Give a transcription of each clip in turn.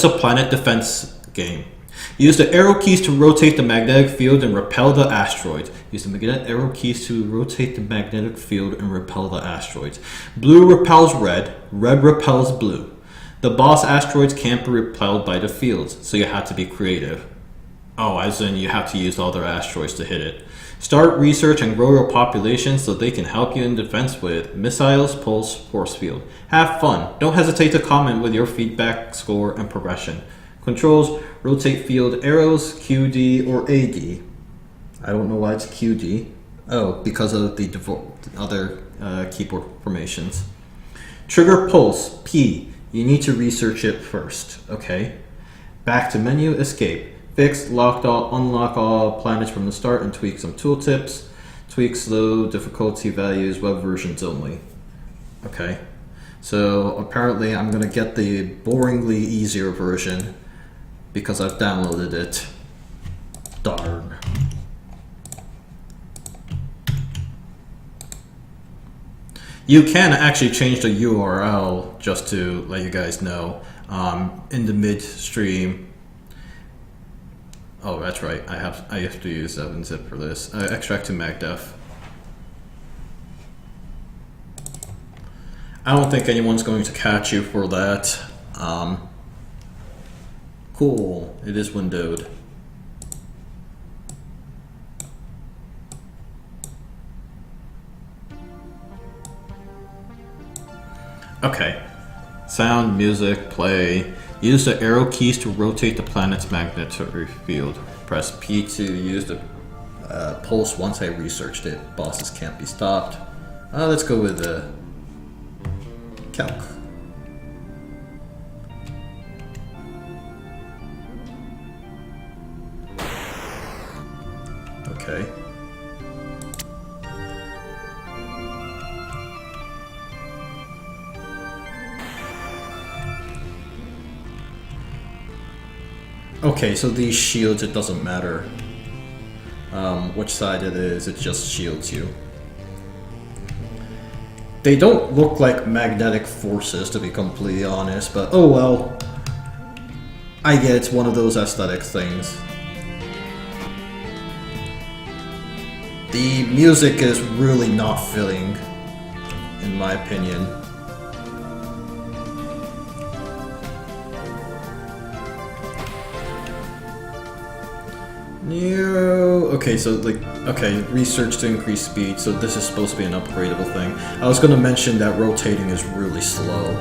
It's a planet defense game. Use the arrow keys to rotate the magnetic field and repel the asteroids. Use the arrow keys to rotate the magnetic field and repel the asteroids. Blue repels red, red repels blue. The boss asteroids can't be repelled by the fields, so you have to be creative. Oh, as in you have to use the other asteroids to hit it. Start research and grow your population so they can help you in defense with missiles, pulse, force field. Have fun. Don't hesitate to comment with your feedback, score, and progression. Controls, rotate field arrows, QD or AD. I don't know why it's QD. Oh, because of the other keyboard formations. Trigger pulse, P. You need to research it first, okay? Back to menu, escape. Fix, unlock all planets from the start and tweak some tooltips. Tweak slow difficulty values, web versions only. Okay, so apparently I'm gonna get the boringly easier version because I've downloaded it. Darn. You can actually change the URL, just to let you guys know, in the midstream. Oh, that's right. I have to use 7-zip for this. Extract to MagDef. I don't think anyone's going to catch you for that. Cool. It is windowed. Okay. Sound, music, play. Use the arrow keys to rotate the planet's magnetic field. Press P to use the pulse once I researched it. Bosses can't be stopped. Let's go with the calc. Okay. Okay, so these shields, it doesn't matter which side it is, it just shields you. They don't look like magnetic forces, to be completely honest, but oh well. I get it's one of those aesthetic things. The music is really not fitting, in my opinion. Okay, so research to increase speed, so this is supposed to be an upgradable thing. I was gonna mention that rotating is really slow.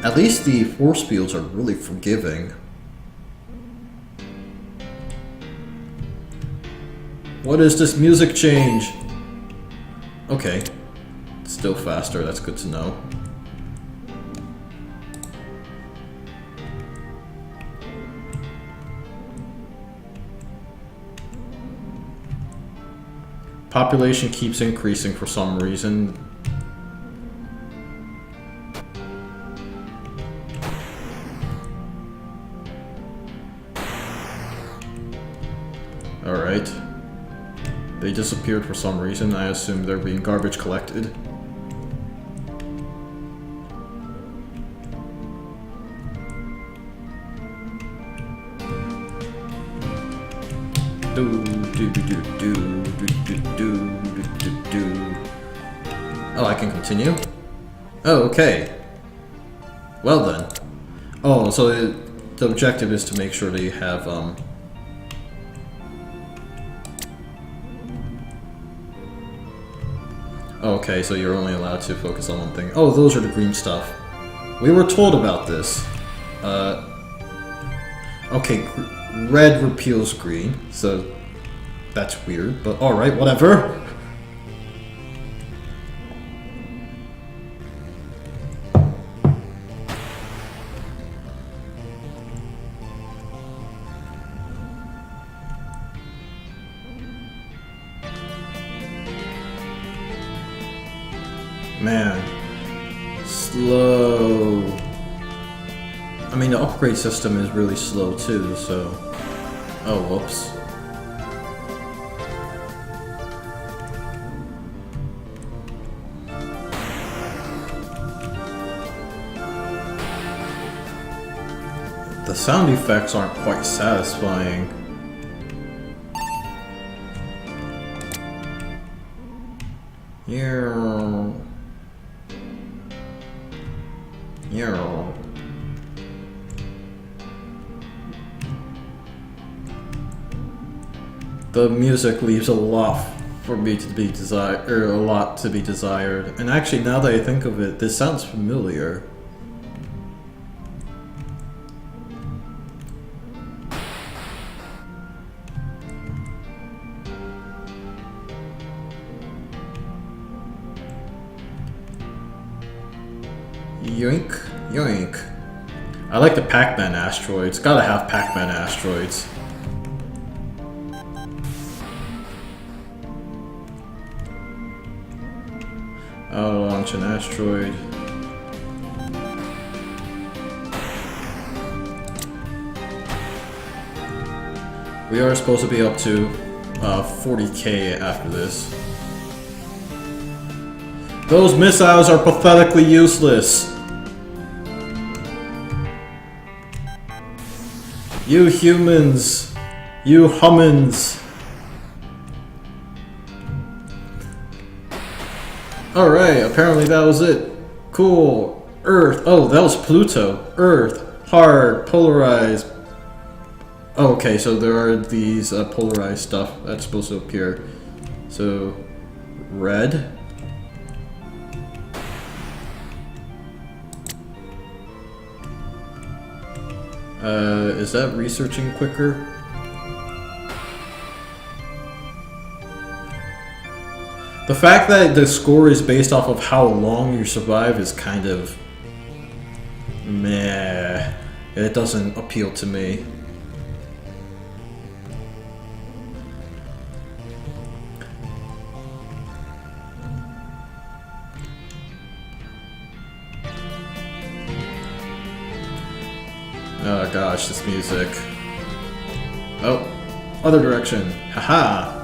At least the force fields are really forgiving. What is this music change? Okay, still faster, that's good to know. Population keeps increasing for some reason. Alright. They disappeared for some reason. I assume they're being garbage collected. Oh, I can continue? Oh, okay. Well then. Oh, so the objective is to make sure that you have, okay, so you're only allowed to focus on one thing. Oh, those are the green stuff. We were told about this. Okay, red repeals green, so that's weird, but alright, whatever. Man, slow. I mean, the upgrade system is really slow too, so... Oh, whoops. The sound effects aren't quite satisfying. Yeah. Yeah. The music leaves a lot for me to be desired, or a lot to be desired. And actually, now that I think of it, this sounds familiar. Yoink, yoink. I like the Pac-Man asteroids. Gotta have Pac-Man asteroids. I'll launch an asteroid. We are supposed to be up to 40k after this. Those missiles are pathetically useless. You humans. You hummins. Alright, apparently that was it. Cool. Earth. Oh, that was Pluto. Earth. Hard. Polarized. Oh, okay, so there are these polarized stuff that's supposed to appear. So, red. Is that researching quicker? The fact that the score is based off of how long you survive is kind of meh. It doesn't appeal to me. Oh gosh, this music. Oh, other direction. Haha.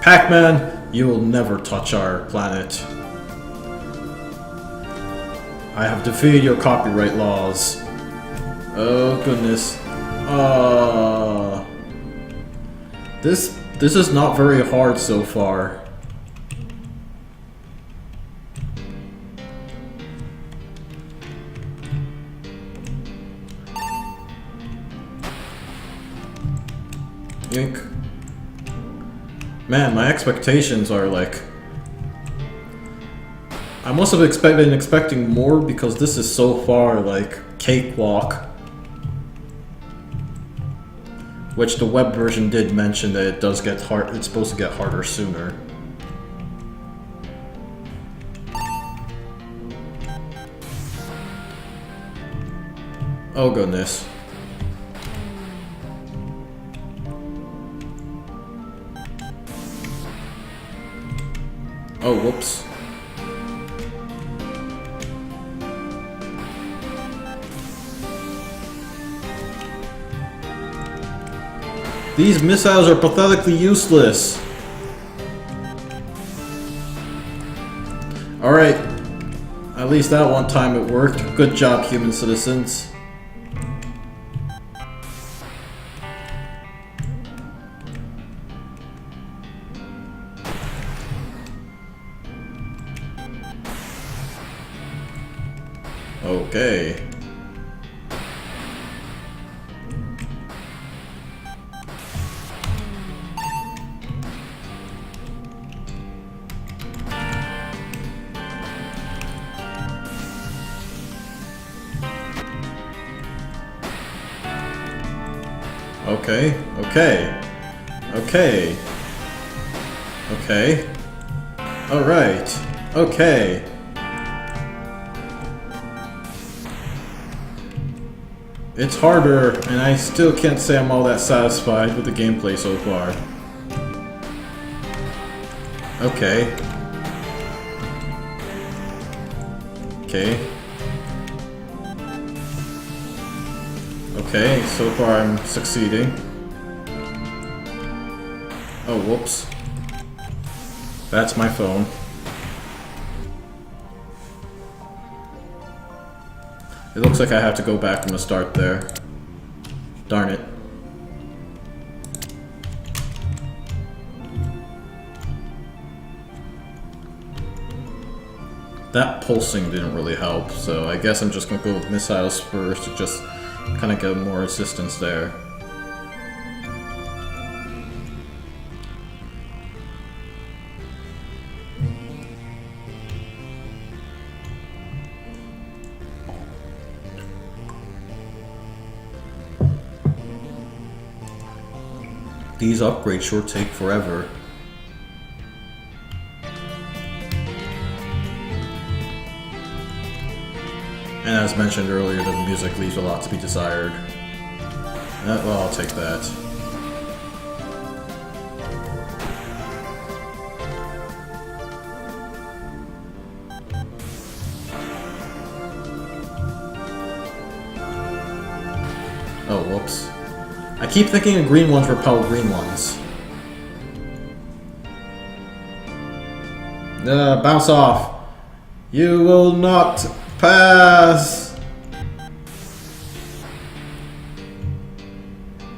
Pac-Man, you will never touch our planet. I have defeated your copyright laws. Oh goodness. This is not very hard so far. Yink. Man, my expectations are like... I must have been expecting more because this is so far like cakewalk. Which the web version did mention that it does get hard. It's supposed to get harder sooner. Oh goodness. Oh, whoops. These missiles are pathetically useless. Alright. At least that one time it worked. Good job, human citizens. Okay. Okay, okay. Okay. Okay. Alright. Okay. It's harder, and I still can't say I'm all that satisfied with the gameplay so far. Okay. Okay. Okay, so far I'm succeeding. Oh, whoops. That's my phone. It looks like I have to go back from the start there. Darn it. That pulsing didn't really help, so I guess I'm just gonna go with missiles first to just kind of get more assistance there. These upgrades sure take forever. And as mentioned earlier, the music leaves a lot to be desired. Well, I'll take that. Oh, whoops. I keep thinking the green ones repel green ones. Bounce off. You will not pass.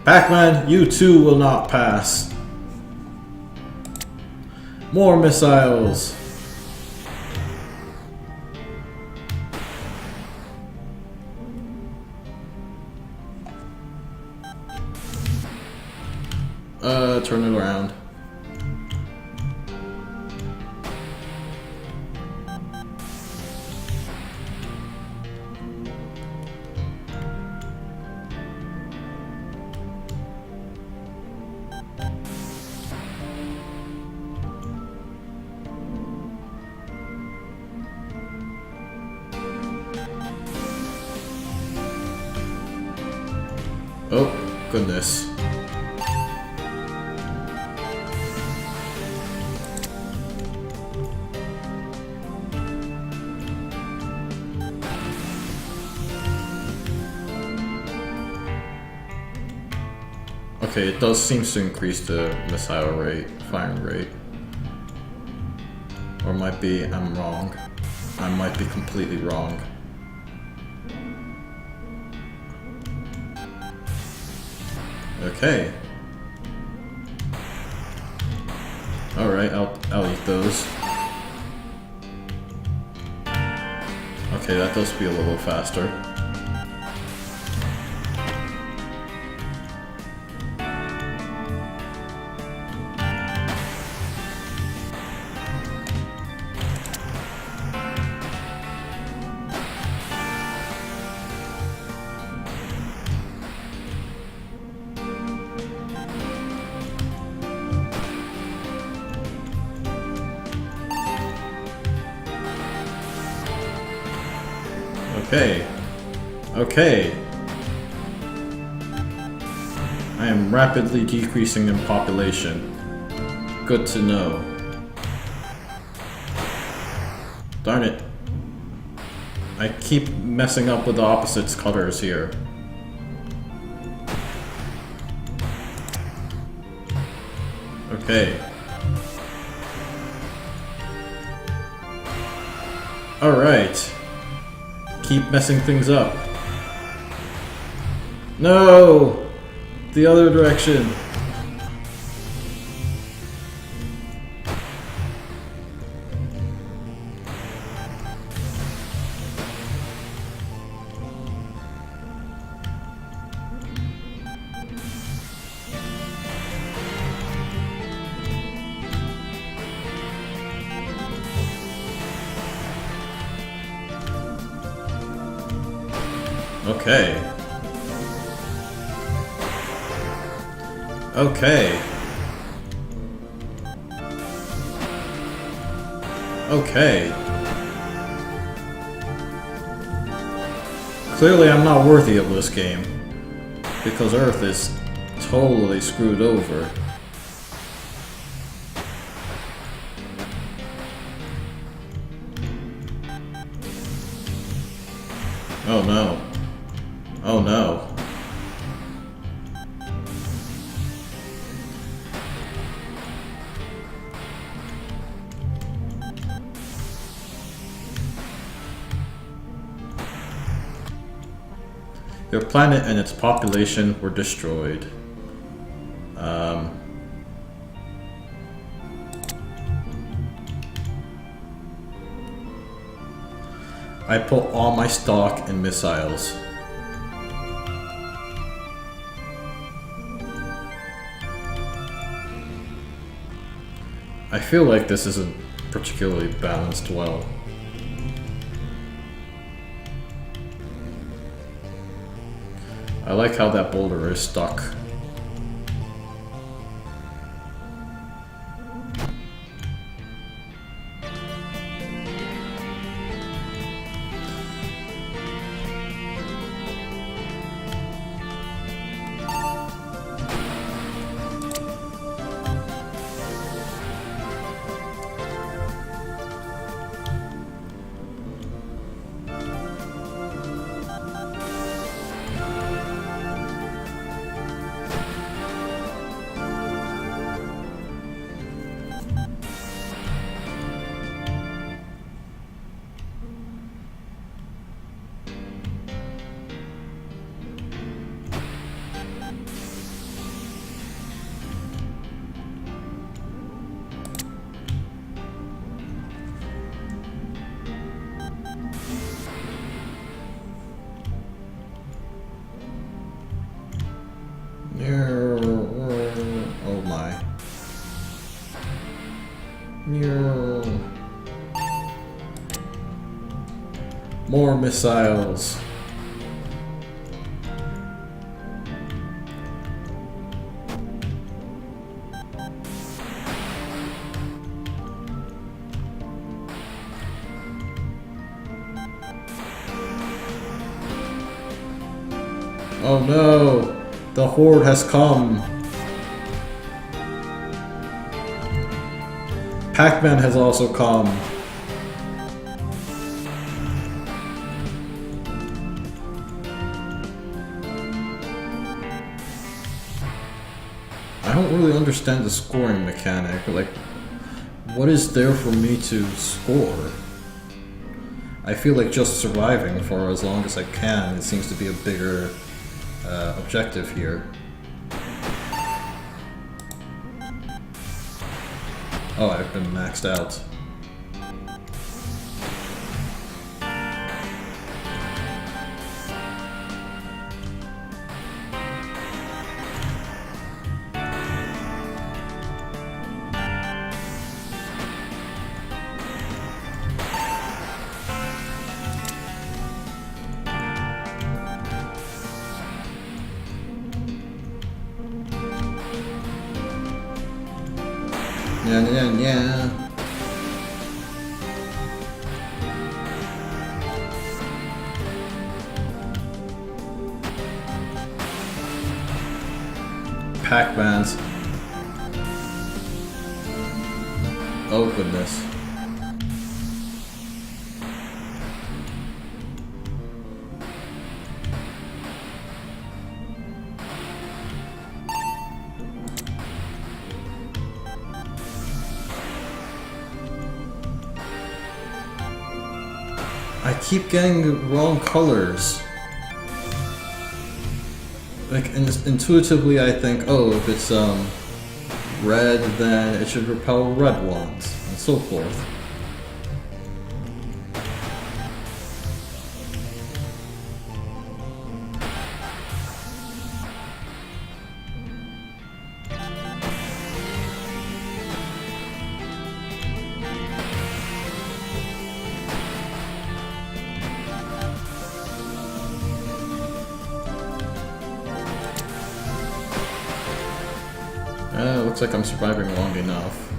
Pac-Man, you too will not pass. More missiles. Turn it around. Oh, goodness. Okay, it does seem to increase the missile rate, firing rate. Or might be, I'm wrong. I might be completely wrong. Okay. Alright, I'll eat those. Okay, that does feel a little faster. Okay. Okay. I am rapidly decreasing in population. Good to know. Darn it. I keep messing up with the opposites colors here. Okay. Alright. Keep messing things up. No! The other direction. Okay. Okay. Okay. Clearly I'm not worthy of this game, because Earth is totally screwed over. Oh no. Oh no. Your planet and its population were destroyed. I put all my stock in missiles. I feel like this isn't particularly balanced well. I like how that boulder is stuck. Oh my. More missiles. Oh no! The horde has come! Pac-Man has also come. I don't really understand the scoring mechanic. Like, what is there for me to score? I feel like just surviving for as long as I can, it seems to be a bigger objective here. Oh, I've been maxed out. Yeah. Pac-mans. Oh goodness. I keep getting the wrong colors. Like, intuitively I think, oh, if it's red, then it should repel red ones, and so forth. Looks like I'm surviving long enough.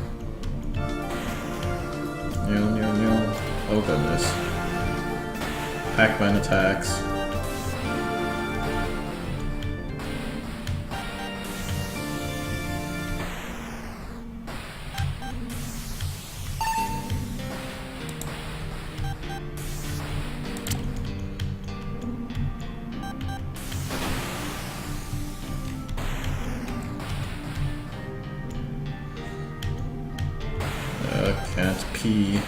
Oh goodness. Pac-Man attacks. Can't pee.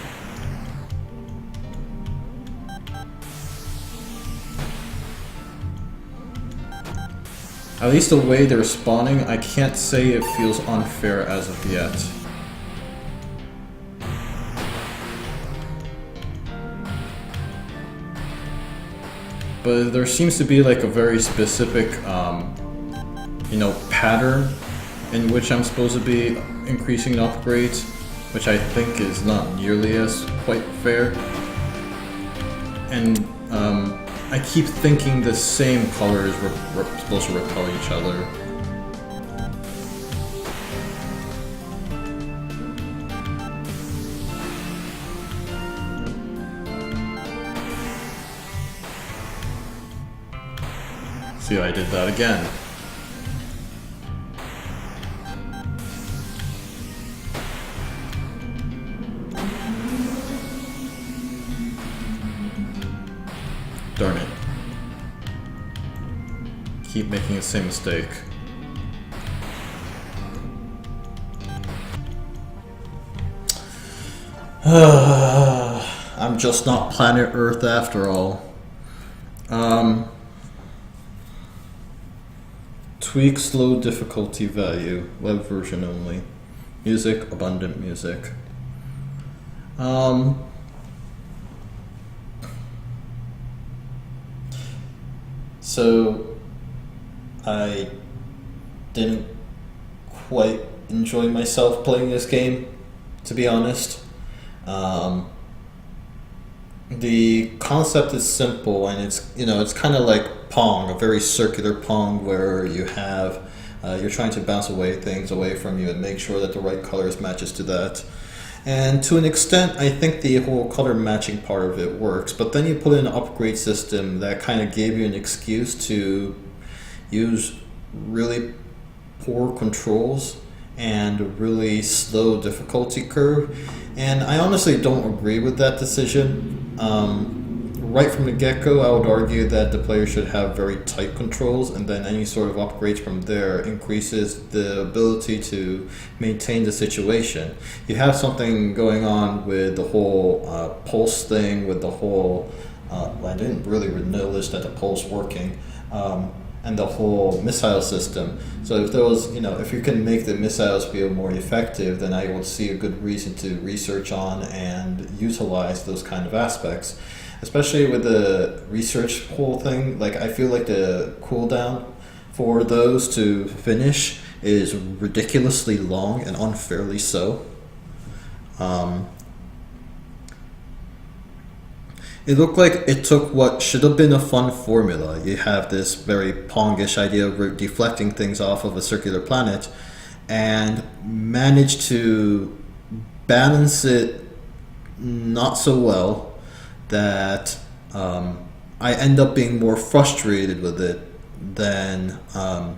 At least the way they're spawning, I can't say it feels unfair as of yet. But there seems to be like a very specific, you know, pattern in which I'm supposed to be increasing the upgrades, which I think is not nearly as quite fair. And I keep thinking the same colors were supposed to repel each other. See, I did that again. Darn it. Keep making the same mistake. I'm just not planet Earth after all. Tweak slow difficulty value, web version only. Music, abundant music. So I didn't quite enjoy myself playing this game, to be honest. The concept is simple, and it's, you know, it's kind of like Pong, a very circular Pong where you have you're trying to bounce things away from you and make sure that the right colors matches to that. And to an extent, I think the whole color matching part of it works, but then you put in an upgrade system that kind of gave you an excuse to use really poor controls and a really slow difficulty curve. And I honestly don't agree with that decision. Right from the get-go, I would argue that the player should have very tight controls, and then any sort of upgrades from there increases the ability to maintain the situation. You have something going on with the whole pulse thing, with the whole, I didn't really notice that the pulse working, and the whole missile system. So if there was, you know, if you can make the missiles feel more effective, then I would see a good reason to research on and utilize those kind of aspects. Especially with the research whole thing, like I feel like the cooldown for those to finish is ridiculously long and unfairly so. It looked like it took what should have been a fun formula. You have this very Pongish idea of deflecting things off of a circular planet and managed to balance it not so well that I end up being more frustrated with it than I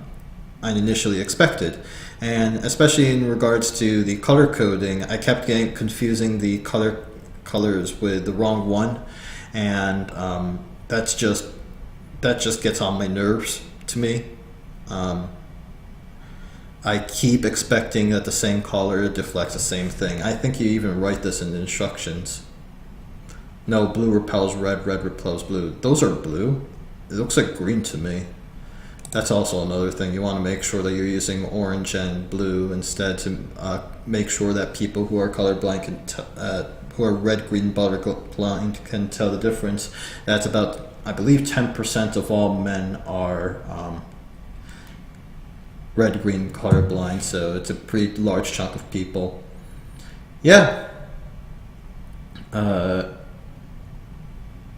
initially expected. And especially in regards to the color coding, I kept confusing the colors with the wrong one, and that just gets on my nerves to me. I keep expecting that the same color deflects the same thing. I think you even write this in the instructions. No, blue repels red, red repels blue. Those are blue. It looks like green to me. That's also another thing. You want to make sure that you're using orange and blue instead to make sure that people who are colorblind who are red-green colorblind can tell the difference. That's about, I believe, 10% of all men are red-green colorblind, so it's a pretty large chunk of people. Yeah.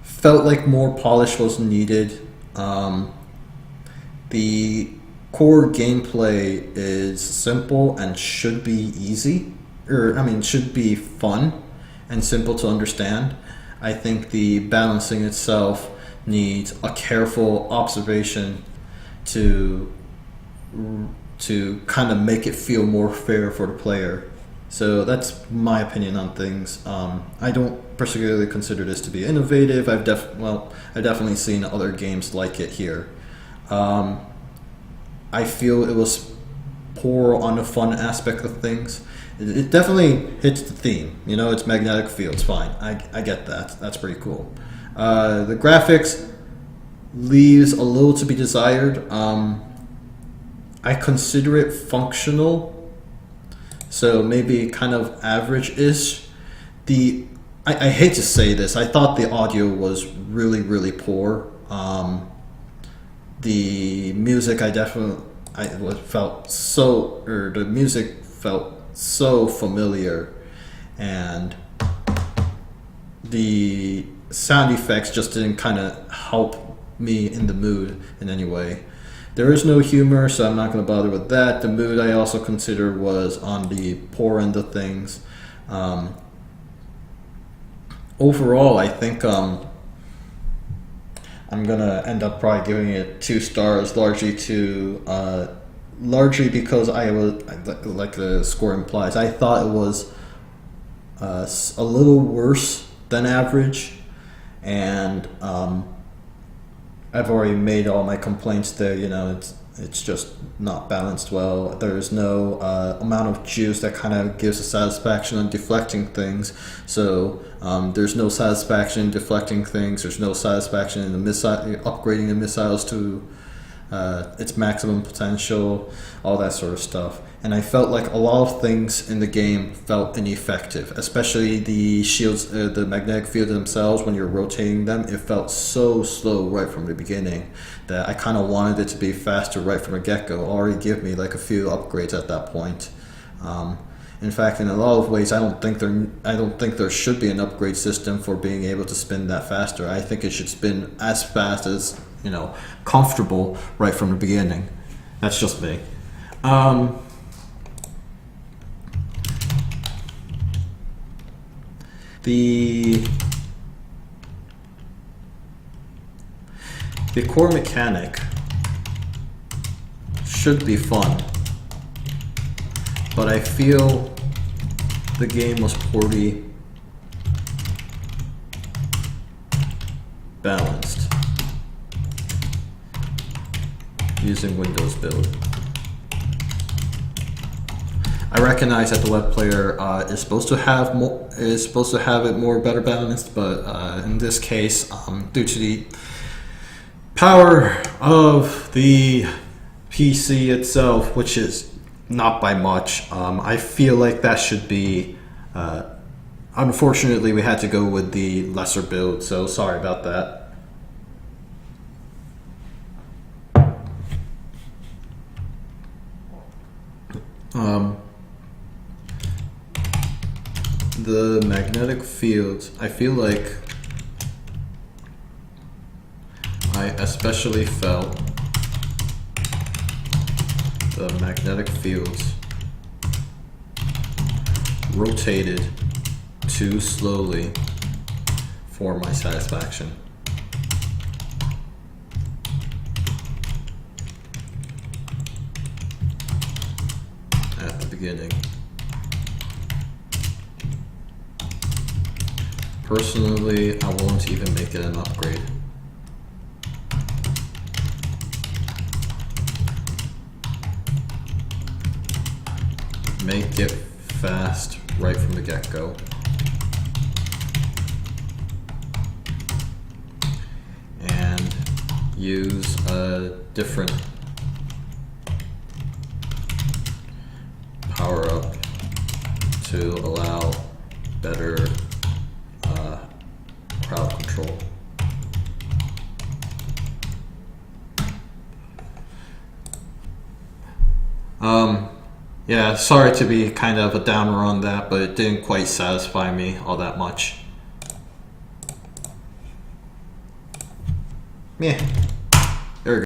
Felt like more polish was needed. The core gameplay is simple and should be easy, should be fun and simple to understand. I think the balancing itself needs a careful observation to kind of make it feel more fair for the player. So that's my opinion on things. I don't particularly consider this to be innovative. I've definitely seen other games like it here. I feel it was poor on the fun aspect of things. It definitely hits the theme. You know, it's magnetic fields, fine. I get that. That's pretty cool. The graphics leaves a little to be desired. I consider it functional, so maybe kind of average-ish. I hate to say this, I thought the audio was really poor. The music the music felt so familiar, and the sound effects just didn't kind of help me in the mood in any way. There is no humor, so I'm not going to bother with that. The mood I also consider was on the poor end of things. Overall, I think I'm gonna end up probably giving it 2 stars, largely because I was, like the score implies, I thought it was a little worse than average, and I've already made all my complaints there. You know, it's just not balanced well. There's no amount of juice that kind of gives a satisfaction on deflecting things. So there's no satisfaction in deflecting things. There's no satisfaction in the upgrading the missiles to its maximum potential, all that sort of stuff. And I felt like a lot of things in the game felt ineffective, especially the shields, the magnetic fields themselves. When you're rotating them, it felt so slow right from the beginning that I kind of wanted it to be faster right from the get-go. Already give me like a few upgrades at that point. In fact, in a lot of ways, I don't think there should be an upgrade system for being able to spin that faster. I think it should spin as fast as, you know, comfortable right from the beginning. That's just me. The core mechanic should be fun, but I feel the game was poorly balanced using Windows build. I recognize that the web player is supposed to have it more better balanced, but in this case, due to the power of the PC itself, which is not by much, I feel like that should be. Unfortunately, we had to go with the lesser build, so sorry about that. The magnetic fields, I feel like I especially felt the magnetic fields rotated too slowly for my satisfaction. At the beginning. Personally, I won't even make it an upgrade. Make it fast right from the get-go. And use a different power-up to allow better crowd control. Yeah, sorry to be kind of a downer on that, but it didn't quite satisfy me all that much. Yeah. There we go.